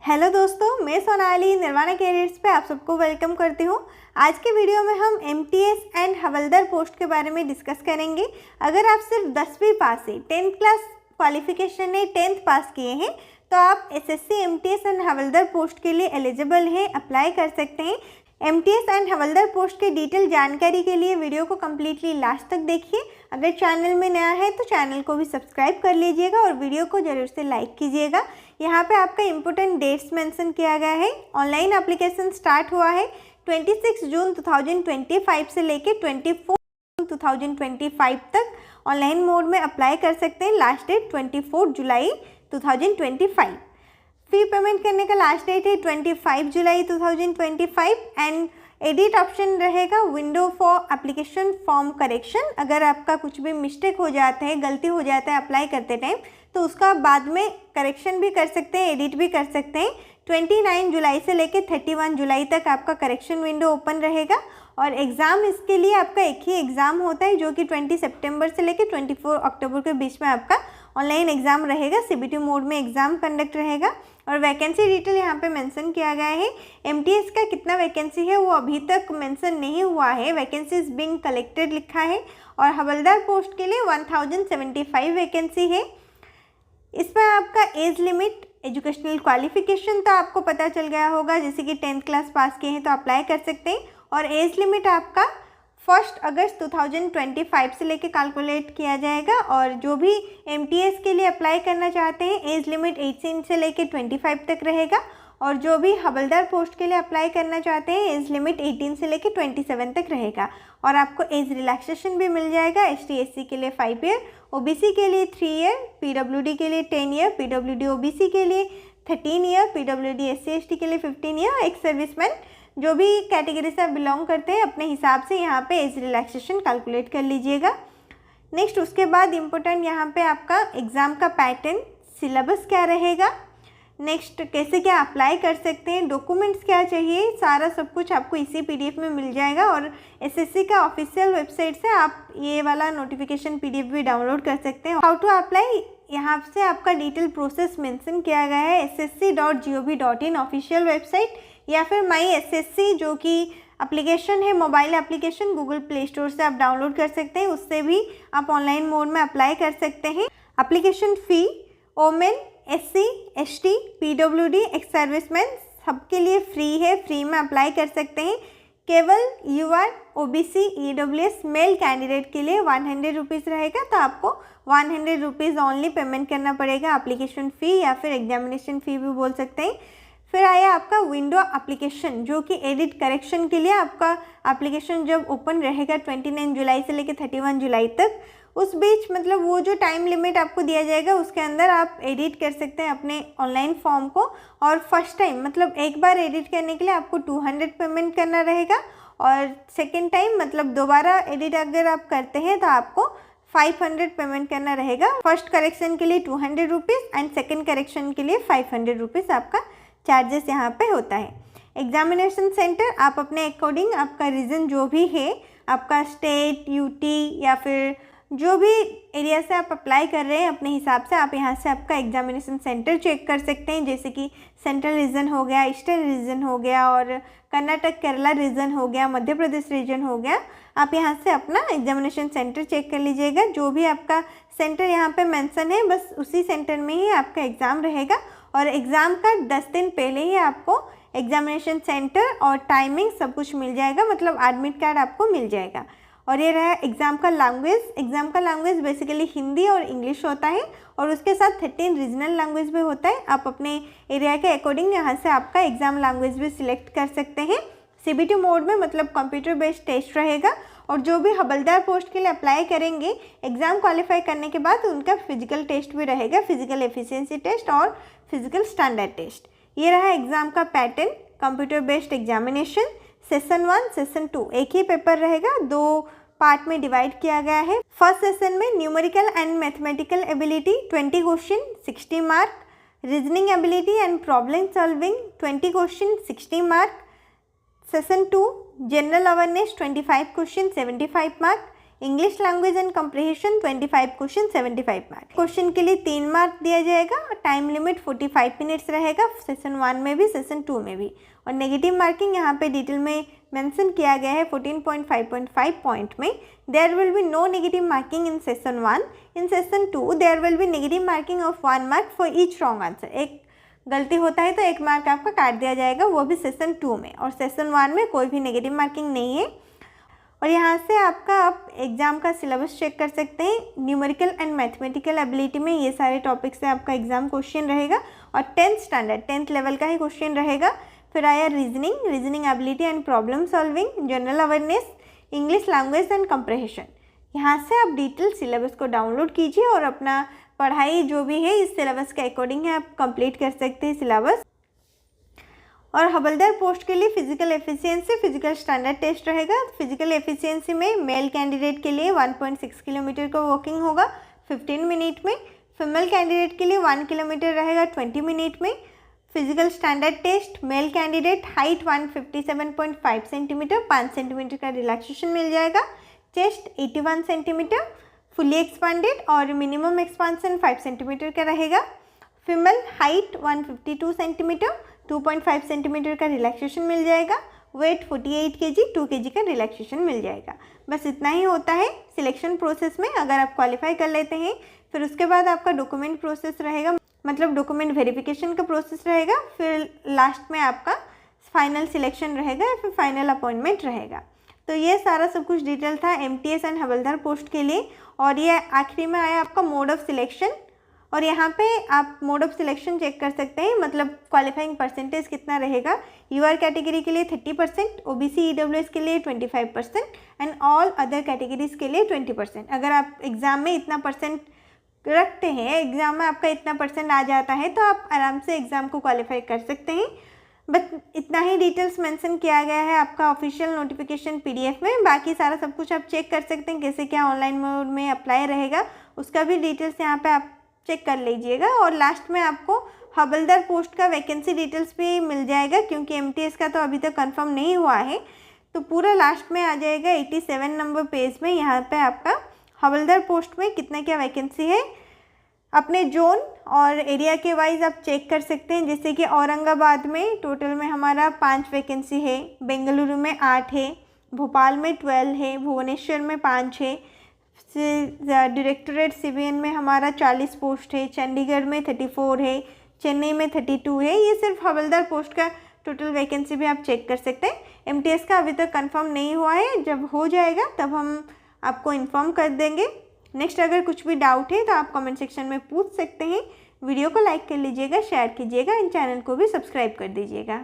Hello दोस्तों, मैं Sonali nirvana carriers पे आप सबको वेलकम करती हूँ। आज के वीडियो में हम एमटीएस एंड हवलदार पोस्ट के बारे में डिस्कस करेंगे। अगर आप सिर्फ 10वीं पास है, 10th क्लास क्वालिफिकेशन है, 10th पास किए हैं तो आप SSC MTS and havildar post के लिए एलिजिबल हैं, अप्लाई कर सकते हैं। एमटीएस एंड हवलदार पोस्ट के डिटेल जानकारी के लिए वीडियो को कम्प्लीटली लास्ट तक देखिए। अगर चैनल में नया है तो चैनल को भी सब्सक्राइब कर लीजिएगा और वीडियो को ज़रूर से लाइक कीजिएगा। यहाँ पे आपका इम्पोर्टेंट डेट्स मेंशन किया गया है। ऑनलाइन एप्लीकेशन स्टार्ट हुआ है 26 जून 2025 से लेके 24 जून 2025 तक ऑनलाइन मोड में अप्लाई कर सकते हैं। लास्ट डेट 24 जुलाई 2025। फी पेमेंट करने का लास्ट डेट है 25 जुलाई 2025 एंड एडिट ऑप्शन रहेगा window for application form correction. अगर आपका कुछ भी मिस्टेक हो जाता है, गलती हो जाता है अप्लाई करते टाइम, तो उसका बाद में करेक्शन भी कर सकते हैं, एडिट भी कर सकते हैं। 29 जुलाई से लेकर 31 जुलाई तक आपका करेक्शन विंडो ओपन रहेगा और एग्ज़ाम इसके लिए आपका एक ही एग्ज़ाम होता है जो कि 20 सितंबर से लेकर 24 अक्टूबर के बीच में आपका ऑनलाइन एग्ज़ाम रहेगा। सीबीटी मोड में एग्ज़ाम कंडक्ट रहेगा और वैकेंसी डिटेल यहाँ पे मेंशन किया गया है। एमटीएस का कितना वैकेंसी है वो अभी तक मेंशन नहीं हुआ है, वैकेंसीज बीइंग कलेक्टेड लिखा है। और हवलदार पोस्ट के लिए 1075 वैकेंसी है। इसमें आपका एज लिमिट, एजुकेशनल क्वालिफिकेशन तो आपको पता चल गया होगा, जैसे कि 10th क्लास पास किए हैं तो अप्लाई कर सकते हैं। और एज लिमिट आपका 1 अगस्त 2025 से लेके कैलकुलेट किया जाएगा। और जो भी एमटीएस के लिए अप्लाई करना चाहते हैं एज लिमिट 18 से लेके 25 तक रहेगा। और जो भी हवलदार पोस्ट के लिए अप्लाई करना चाहते हैं एज लिमिट 18 से लेके 27 तक रहेगा। और आपको एज रिलैक्सेशन भी मिल जाएगा। एसटी एससी के लिए 5 ईयर, ओबीसी के लिए 3 ईयर, पीडब्ल्यूडी के लिए 10 ईयर, पीडब्ल्यूडी ओबीसी के लिए 13 ईयर, पीडब्ल्यूडी एससी एसटी के लिए 15 ईयर। एक सर्विसमैन जो भी कैटेगरी से आप बिलोंग करते हैं अपने हिसाब से यहाँ पे एज रिलैक्सेशन कैलकुलेट कर लीजिएगा। नेक्स्ट उसके बाद इम्पोर्टेंट यहाँ पे आपका एग्ज़ाम का पैटर्न, सिलेबस क्या रहेगा, नेक्स्ट कैसे क्या अप्लाई कर सकते हैं, डॉक्यूमेंट्स क्या चाहिए, सारा सब कुछ आपको इसी पीडीएफ में मिल जाएगा। और एसएससी का ऑफिशियल वेबसाइट से आप ये वाला नोटिफिकेशन पीडीएफ भी डाउनलोड कर सकते हैं। हाउ टू अप्लाई, यहाँ से आपका डिटेल प्रोसेस मेंशन किया गया है ssc.gov.in ऑफिशियल वेबसाइट, या फिर माई एसएससी जो कि एप्लीकेशन है, mobile application Google play store से आप डाउनलोड कर सकते हैं, उससे भी आप ऑनलाइन मोड में अप्लाई कर सकते हैं। Application fee women, SC, ST, PWD, ex serviceman सबके लिए फ्री है, फ्री में अप्लाई कर सकते हैं। केवल UR, OBC, EWS male candidate के लिए 100 रुपीज़ रहेगा, तो आपको 100 रुपीज़ ओनली पेमेंट करना पड़ेगा एप्लीकेशन फ़ी या फिर एग्जामिनेशन फ़ी भी बोल सकते हैं। फिर आया आपका विंडो एप्लीकेशन जो कि एडिट करेक्शन के लिए आपका एप्लीकेशन जब ओपन रहेगा 29 जुलाई से लेकर 31 जुलाई तक, उस बीच मतलब वो जो टाइम लिमिट आपको दिया जाएगा उसके अंदर आप एडिट कर सकते हैं अपने ऑनलाइन फॉर्म को। और फर्स्ट टाइम मतलब एक बार एडिट करने के लिए आपको 200 पेमेंट करना रहेगा और सेकेंड टाइम मतलब दोबारा एडिट अगर आप करते हैं तो आपको 500 पेमेंट करना रहेगा। फर्स्ट करेक्शन के लिए 200 रुपीज़ एंड सेकेंड करेक्शन के लिए 500 रुपीज़ आपका चार्जेस यहाँ पे होता है। एग्जामिनेशन सेंटर आप अपने अकॉर्डिंग आपका रीजन जो भी है, आपका स्टेट, यूटी या फिर जो भी एरिया से आप अप्लाई कर रहे हैं अपने हिसाब से आप यहाँ से आपका एग्जामिनेशन सेंटर चेक कर सकते हैं, जैसे कि सेंट्रल रीजन हो गया, ईस्टर्न रीजन हो गया और कर्नाटक केरला रीजन हो गया, मध्य प्रदेश रीजन हो गया। आप यहाँ से अपना एग्जामिनेशन सेंटर चेक कर लीजिएगा। जो भी आपका सेंटर यहाँ पे मेंशन है बस उसी सेंटर में ही आपका एग्ज़ाम रहेगा। और एग्ज़ाम का 10 दिन पहले ही आपको एग्जामिनेशन सेंटर और टाइमिंग सब कुछ मिल जाएगा, मतलब एडमिट कार्ड आपको मिल जाएगा। और ये रहा एग्ज़ाम का लैंग्वेज। एग्ज़ाम का लैंग्वेज बेसिकली हिंदी और इंग्लिश होता है और उसके साथ 13 रीजनल लैंग्वेज भी होता है। आप अपने एरिया के अकॉर्डिंग यहाँ से आपका एग्ज़ाम लैंग्वेज भी सिलेक्ट कर सकते हैं। सीबीटी मोड में मतलब कंप्यूटर बेस्ड टेस्ट रहेगा। और जो भी हवलदार पोस्ट के लिए अप्लाई करेंगे एग्ज़ाम क्वालिफाई करने के बाद उनका फिजिकल टेस्ट भी रहेगा, फिजिकल एफिशिएंसी टेस्ट और फिजिकल स्टैंडर्ड टेस्ट। ये रहा एग्ज़ाम का pattern, computer based examination. Session 1, session 2 एक ही पेपर रहेगा, 2 पार्ट में डिवाइड किया गया है। फर्स्ट सेशन में numerical and mathematical ability 20 question 60 mark, reasoning ability and problem solving 20 question 60 mark. Session 2 general awareness 25 question 75 mark, English language and comprehension 25 question 75 mark. Question के लिए 3 mark दिया जाएगा और टाइम लिमिट 45 मिनट्स रहेगा session 1 में भी session 2 में भी। और नेगेटिव मार्किंग यहाँ पे डिटेल में मेंशन किया गया है 14.5.5 पॉइंट में। There will be no negative marking in session 1। In session 2 there will be negative marking of 1 mark for each wrong answer. एक गलती होता है तो 1 मार्क आपका काट दिया जाएगा, वो भी सेशन 2 में। और सेशन 1 में कोई भी नेगेटिव मार्किंग नहीं है। और यहाँ से आपका आप एग्ज़ाम का सिलेबस चेक कर सकते हैं। न्यूमेरिकल एंड मैथमेटिकल एबिलिटी में ये सारे टॉपिक से आपका एग्ज़ाम क्वेश्चन रहेगा और 10th स्टैंडर्ड 10th लेवल का ही क्वेश्चन रहेगा। फिर आया reasoning ability and problem solving, general awareness, English language and comprehension. यहाँ से आप डिटेल सिलेबस को डाउनलोड कीजिए और अपना पढ़ाई जो भी है इस सिलेबस के अकॉर्डिंग है आप कंप्लीट कर सकते हैं सिलेबस। और हवलदार पोस्ट के लिए physical efficiency physical standard test रहेगा। फिजिकल एफिशिएंसी में मेल कैंडिडेट के लिए 1.6 किलोमीटर का वॉकिंग होगा 15 मिनट में। फीमेल कैंडिडेट के लिए 1 किलोमीटर रहेगा 20 मिनट में। Physical standard test male candidate height 157.5 centimetre 5 centimetre का रिलैक्सेशन मिल जाएगा। चेस्ट 81 सेंटीमीटर फुली एक्सपांडेड और मिनिमम एक्सपांसन 5 सेंटीमीटर का रहेगा। फीमेल हाइट 152 सेंटीमीटर 2.5 सेंटीमीटर का रिलैक्सेशन मिल जाएगा। वेट 48 kg 2 kg का रिलैक्सेशन मिल जाएगा। बस इतना ही होता है सिलेक्शन प्रोसेस में। अगर आप क्वालिफाई कर लेते हैं फिर उसके बाद आपका डॉक्यूमेंट प्रोसेस रहेगा, मतलब डॉक्यूमेंट वेरिफिकेशन का प्रोसेस रहेगा। फिर लास्ट में आपका फाइनल सिलेक्शन रहेगा या फिर फाइनल अपॉइंटमेंट रहेगा। तो ये सारा सब कुछ डिटेल था MTS एंड हवलदार पोस्ट के लिए। और ये आखिरी में आया आपका मोड ऑफ सिलेक्शन। और यहाँ पे आप मोड ऑफ सिलेक्शन चेक कर सकते हैं, मतलब क्वालिफाइंग परसेंटेज कितना रहेगा। UR कैटेगरी के लिए 30%, OBC EWS के लिए 25% एंड ऑल अदर कैटेगरीज के लिए 20%। अगर आप एग्ज़ाम में इतना परसेंट रखते हैं, एग्ज़ाम में आपका इतना परसेंट आ जाता है तो आप आराम से एग्ज़ाम को क्वालिफाई कर सकते हैं। बस इतना ही डिटेल्स मेंशन किया गया है आपका ऑफिशियल नोटिफिकेशन PDF में। बाकी सारा सब कुछ आप चेक कर सकते हैं, कैसे क्या ऑनलाइन मोड में अप्लाई रहेगा उसका भी डिटेल्स यहाँ पे आप चेक कर लीजिएगा। और लास्ट में आपको हवलदार पोस्ट का वैकेंसी डिटेल्स भी मिल जाएगा, क्योंकि MTS का तो अभी तक कंफर्म नहीं हुआ है। तो पूरा लास्ट में आ जाएगा 87 नंबर पेज में। यहाँ पे आपका हवलदार पोस्ट में कितना क्या वैकेंसी है अपने जोन और एरिया के वाइज आप चेक कर सकते हैं। जैसे कि औरंगाबाद में टोटल में हमारा 5 वैकेंसी है, बेंगलुरु में 8 है, भोपाल में 12 है, भुवनेश्वर में 5 है, डायरेक्टोरेट सिविल में हमारा 40 पोस्ट है, चंडीगढ़ में 34 है, चेन्नई में 32 है। ये सिर्फ हवलदार पोस्ट का टोटल वैकेंसी भी आप चेक कर सकते हैं। MTS का अभी तक कंफर्म नहीं हुआ है, जब हो जाएगा तब हम आपको इन्फॉर्म कर देंगे। नेक्स्ट अगर कुछ भी डाउट है तो आप कमेंट सेक्शन में पूछ सकते हैं। वीडियो को लाइक कर लीजिएगा, शेयर कीजिएगा, इन चैनल को भी सब्सक्राइब कर दीजिएगा।